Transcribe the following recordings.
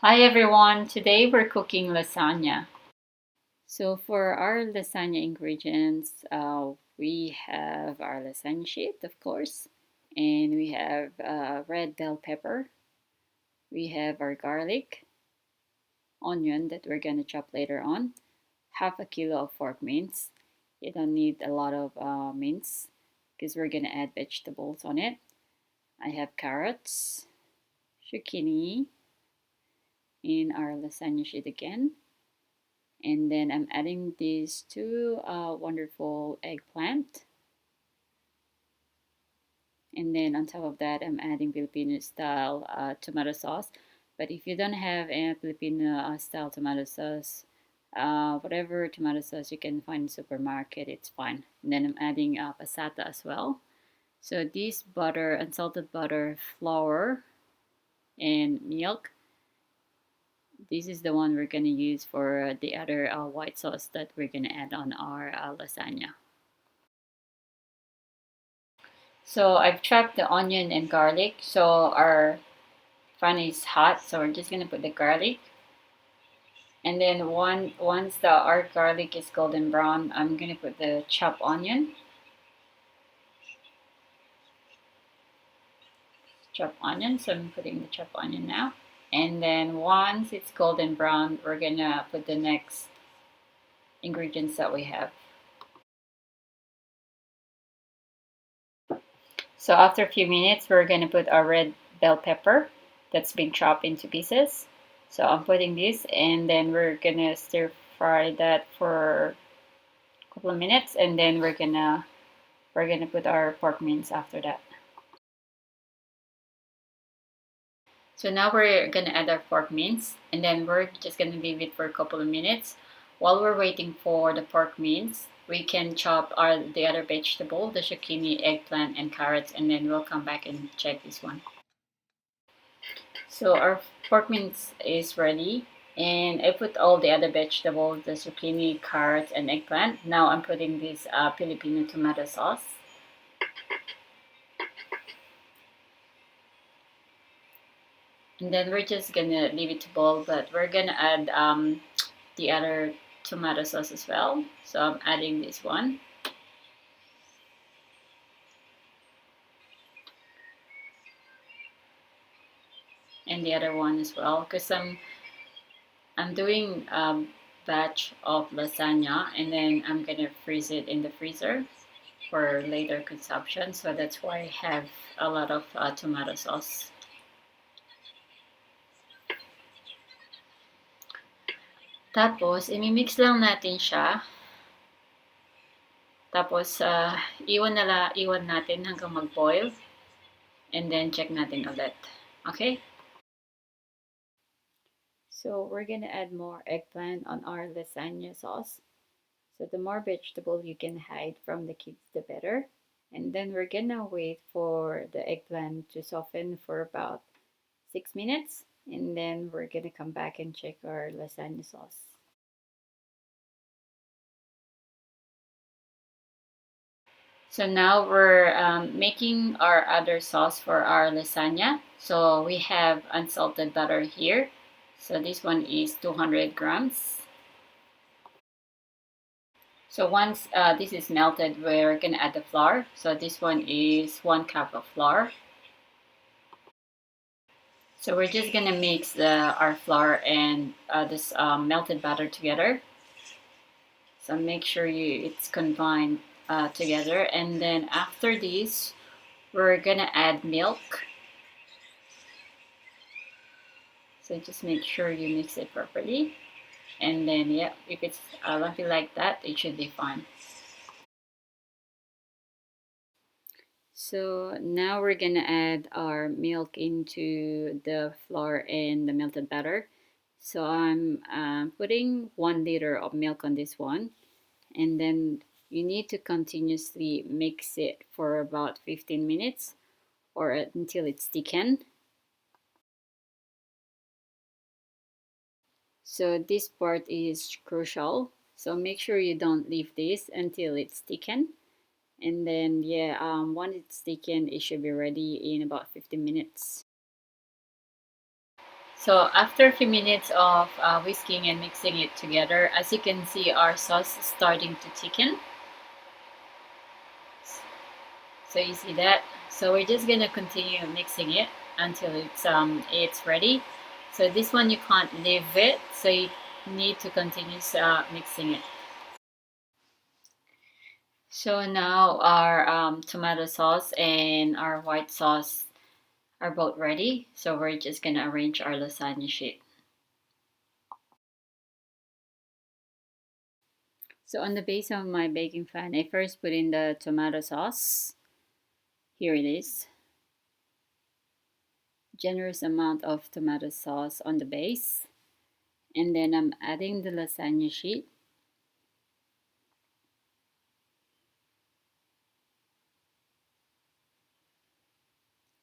Hi everyone, today we're cooking lasagna. So for our lasagna ingredients, we have our lasagna sheet, of course, and we have red bell pepper, we have our garlic, onion that we're gonna chop later on, half a kilo of pork mince. You don't need a lot of mince because we're gonna add vegetables on it. I have carrots, zucchini in our lasagna sheet again. And then I'm adding these two wonderful eggplant. And then on top of that, I'm adding Filipino style tomato sauce. But if you don't have a Filipino style tomato sauce, whatever tomato sauce you can find in the supermarket, it's fine. And then I'm adding passata as well. So this butter, unsalted butter, flour, and milk. This is the one we're going to use for the other white sauce that we're going to add on our lasagna. So I've chopped the onion and garlic. So our pan is hot, so we're just gonna put the garlic. And then once our garlic is golden brown, I'm gonna put the chopped onion. Chopped onion. So I'm putting the chopped onion now. And then once it's golden brown, we're gonna put the next ingredients that we have. So after a few minutes, we're gonna put our red bell pepper that's been chopped into pieces. So I'm putting this, and then we're gonna stir fry that for a couple of minutes, and then we're gonna put our pork mince after that. So now we're gonna add our pork mince, and then we're just gonna leave it for a couple of minutes. While we're waiting for the pork mince, we can chop the other vegetable, the zucchini, eggplant, and carrots, and then we'll come back and check this one. So our pork mince is ready, and I put all the other vegetables, the zucchini, carrots, and eggplant. Now I'm putting this Filipino tomato sauce. And then we're just gonna leave it to boil, but we're gonna add the other tomato sauce as well. So I'm adding this one. And the other one as well, because I'm doing batch of lasagna, and then I'm gonna freeze it in the freezer for later consumption. So that's why I have a lot of tomato sauce. Tapos, imimix lang natin siya. Tapos, iwan natin hanggang mag-boil. And then, check natin ulit. Okay? So, we're gonna add more eggplant on our lasagna sauce. So, the more vegetable you can hide from the kids, the better. And then we're gonna wait for the eggplant to soften for about 6 minutes. And then we're gonna come back and check our lasagna sauce. So now we're making our other sauce for our lasagna. So we have unsalted butter here. So this one is 200 grams. So once this is melted, we're gonna add the flour. So this one is 1 cup of flour. So we're just gonna mix our flour and this melted butter together. So make sure it's combined together. And then after this, we're gonna add milk. So just make sure you mix it properly. And then, yeah, if it's lumpy like that, it should be fine. So now we're gonna add our milk into the flour and the melted butter. So I'm putting 1 liter of milk on this one. And then you need to continuously mix it for about 15 minutes or until it's thickened. So this part is crucial. So make sure you don't leave this until it's thickened. And then, yeah, once it's thickened, it should be ready in about 15 minutes. So after a few minutes of whisking and mixing it together, as you can see, our sauce is starting to thicken. So you see that? So we're just gonna continue mixing it until it's ready. So this one you can't leave it, so you need to continue mixing it. So now our tomato sauce and our white sauce are both ready. So we're just gonna arrange our lasagna sheet. So on the base of my baking pan, I first put in the tomato sauce. Here it is. Generous amount of tomato sauce on the base. And then I'm adding the lasagna sheet.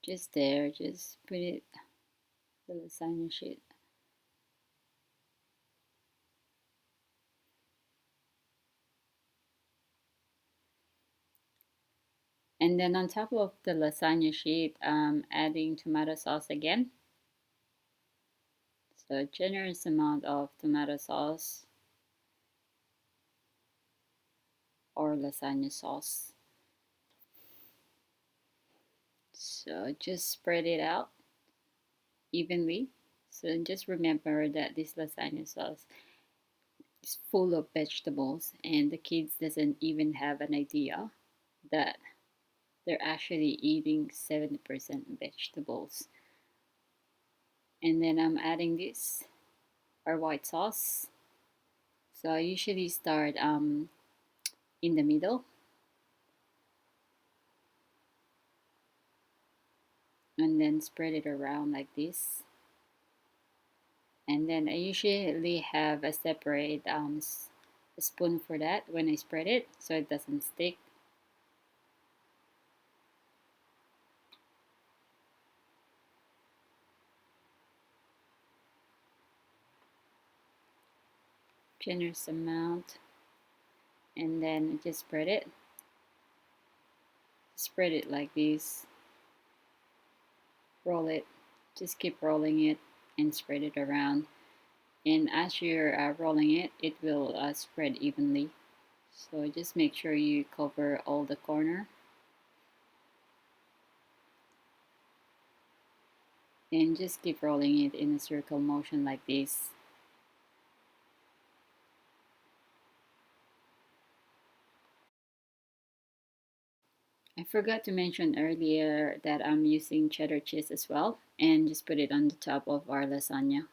Just there, just put it, the lasagna sheet. And then on top of the lasagna sheet, I'm adding tomato sauce again. So a generous amount of tomato sauce or lasagna sauce. So just spread it out evenly. So just remember that this lasagna sauce is full of vegetables and the kids doesn't even have an idea that they're actually eating 70% vegetables. And then I'm adding this, our white sauce. So I usually start in the middle and then spread it around like this. And then I usually have a separate spoon for that when I spread it so it doesn't stick. Generous amount, and then just spread it like this, roll it, just keep rolling it and spread it around. And as you're rolling it, it will spread evenly. So just make sure you cover all the corner and just keep rolling it in a circle motion like this. I forgot to mention earlier that I'm using cheddar cheese as well, and just put it on the top of our lasagna.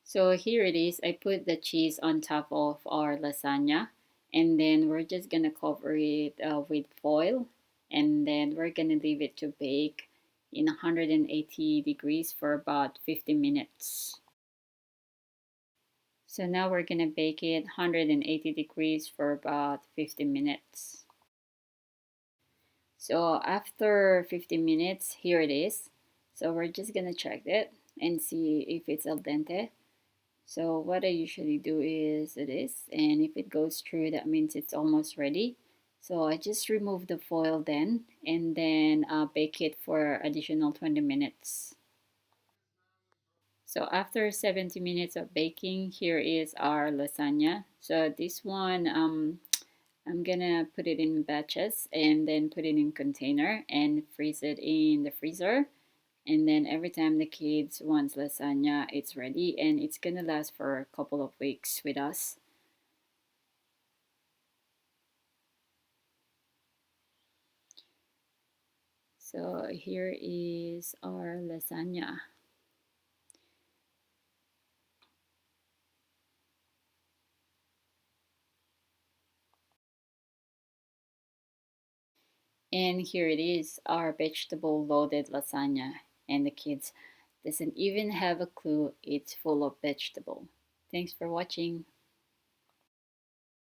So here it is. I put the cheese on top of our lasagna, and then we're just gonna cover it with foil, and then we're gonna leave it to bake in 180 degrees for about 50 minutes. So now we're gonna bake it 180 degrees for about 50 minutes. So after 50 minutes, here it is. So we're just gonna check it and see if it's al dente. So what I usually do is this, and if it goes through, that means it's almost ready. So I just remove the foil then, and then bake it for additional 20 minutes. So after 70 minutes of baking, here is our lasagna. So this one, I'm gonna put it in batches and then put it in container and freeze it in the freezer. And then every time the kids wants lasagna, it's ready and it's gonna last for a couple of weeks with us. So here is our lasagna. And here it is, our vegetable loaded lasagna. And the kids doesn't even have a clue it's full of vegetable. Thanks for watching.